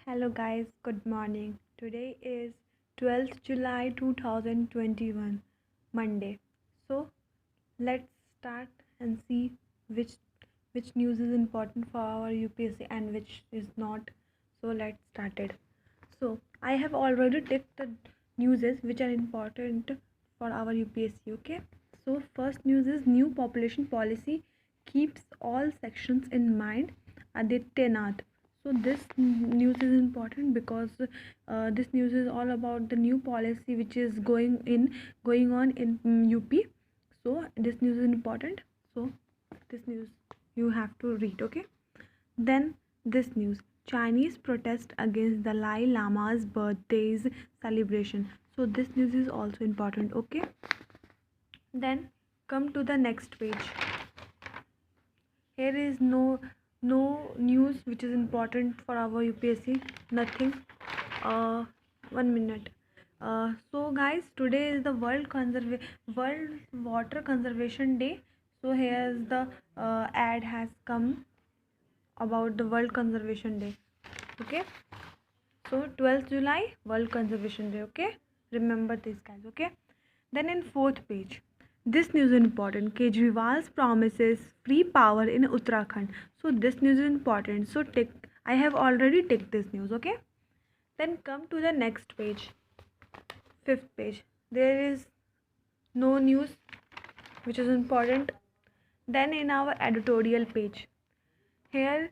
Hello guys, good morning. Today is 12th July 2021, Monday. So, let's start and see which which news is important for our UPSC and which is not. So, let's start it. So, I have already ticked the newses which are important for our UPSC, okay? So, first news is new population policy keeps all sections in mind. Aditya Nath. So this news is important because this news is all about the new policy which is going on in UP. So this news is important. So this news you have to read, okay? Then this news: Chinese protest against Dalai Lama's birthdays celebration. So this news is also important, okay? Then come to the next page. Here is no news which is important for our UPSC. Nothing. 1 minute. So guys, today is the World Water Conservation Day. So here's the ad has come about the World Conservation Day. Okay. So 12th July, World Conservation Day. Okay. Remember this, guys. Okay. Then in fourth page, this news is important. Kejriwal's promises free power in Uttarakhand. So this news is important. So I have already ticked this news. Okay. Then come to the next page. Fifth page. There is no news which is important. Then in our editorial page. Here,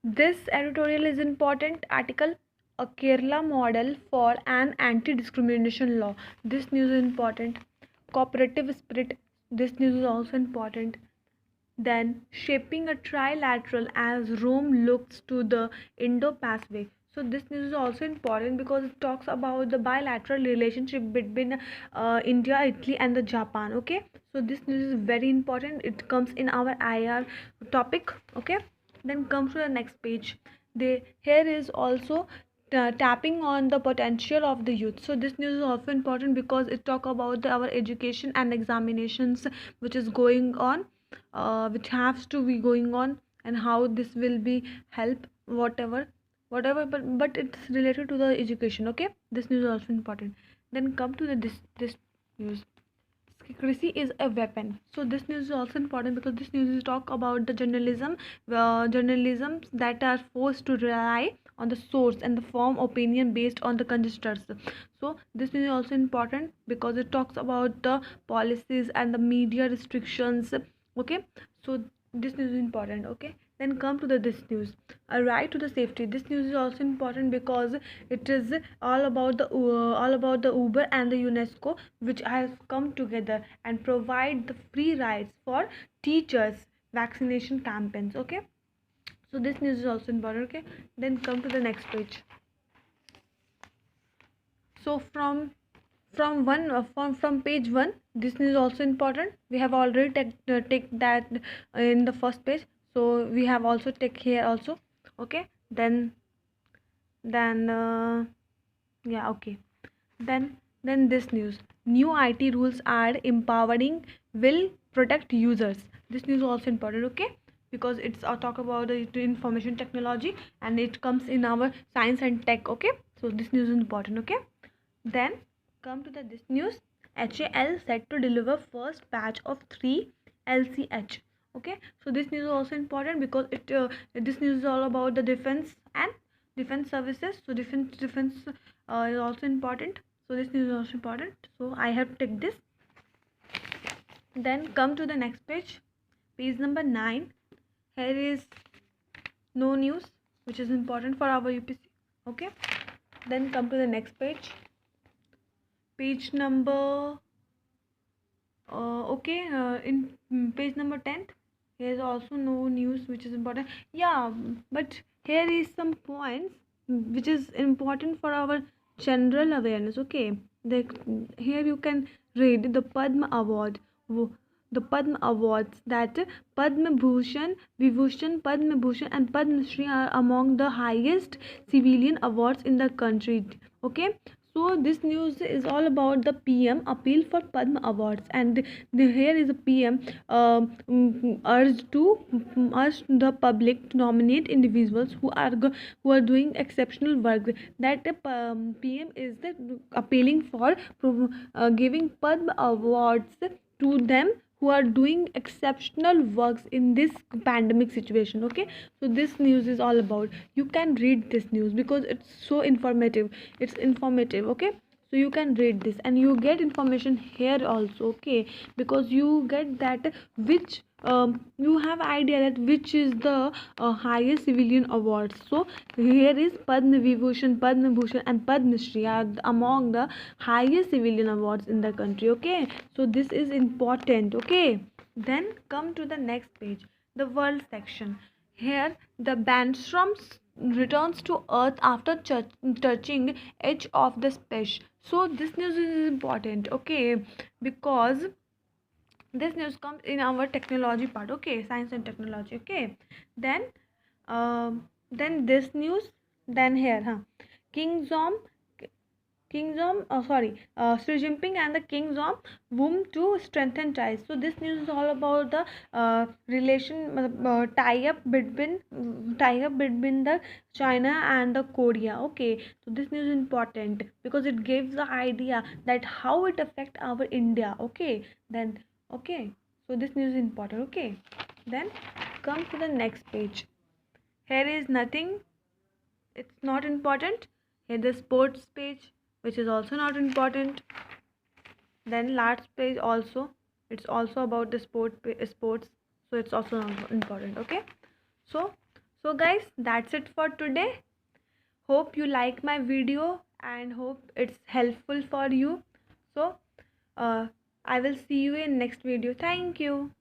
this editorial is important article. A Kerala model for an anti-discrimination law. This news is important. Cooperative spirit. This news is also important. Then shaping a trilateral as Rome looks to the Indo-Pacific. So this news is also important because it talks about the bilateral relationship between India, Italy, and the Japan. Okay, so this news is very important. It comes in our IR topic. Okay, then comes to the next page. Here is also tapping on the potential of the youth. So this news is also important because it talk about our education and examinations which is going on, which has to be going on, and how this will be help whatever, but it's related to the education. Okay, this news is also important. Then come to this news: secrecy is a weapon. So this news is also important because this news is talk about the journalisms that are forced to rely on the source and the form opinion based on the conjectures. So this news is also important because it talks about the policies and the media restrictions. Okay, so this news is important. Okay, then come to this news: a right to the safety. This news is also important because it is all about the Uber and the UNESCO, which has come together and provide the free rides for teachers vaccination campaigns. Okay, so this news is also important. Okay, then come to the next page. So from page 1, this news is also important. We have already take that in the first page, so we have also take here also. Okay, then yeah, okay, then this news: new IT rules are empowering, will protect users. This news is also important. Okay, because it's talk about the information technology and it comes in our science and tech. Okay, so this news is important. Okay, then come to this news: HAL set to deliver first batch of 3 LCH. Okay, so this news is also important because this news is all about the defense and defense services. So defense is also important. So this news is also important. So I have ticked this. Then come to the next page, page number 9. Here is no news which is important for our UPC. Okay, then come to the next page, page number in page number 10. Here is also no news which is important. Yeah, but here is some points which is important for our general awareness. Okay, here you can read the Padma Award. The Padma Awards, that Padma Bhushan, Vibhushan, Padma Bhushan, and Padma Shri are among the highest civilian awards in the country. Okay, So this news is all about the PM appeal for Padma Awards, and here is a PM urged the public to nominate individuals who are doing exceptional work. That PM is the appealing for giving Padma Awards to them who are doing exceptional works in this pandemic situation. Okay, so this news is all about, you can read this news because it's so informative. It's informative. Okay, so you can read this and you get information here also. Okay, because you get that which you have idea that which is the highest civilian awards. So here is Padma Vibhushan, Padma Bhushan and Padma Shri are among the highest civilian awards in the country. Okay, so this is important. Okay, then come to the next page, the world section. Here the Bandstrom returns to earth after touching edge of the space. So this news is important. Okay, because this news comes in our technology part. Okay, science and technology. Okay, then this news, then here, King Zom Xi Jinping and the King Zom womb to strengthen ties. So this news is all about the relation tie up between the China and the Korea. Okay, so this news is important because it gives the idea that how it affect our India. Okay, then okay, so this news is important. Okay, then come to the next page. Here is nothing, it's not important. Here the sports page, which is also not important. Then last page also, it's also about the sports, so it's also not important. Okay, so guys, that's it for today. Hope you like my video and hope it's helpful for you. So I will see you in next video. Thank you.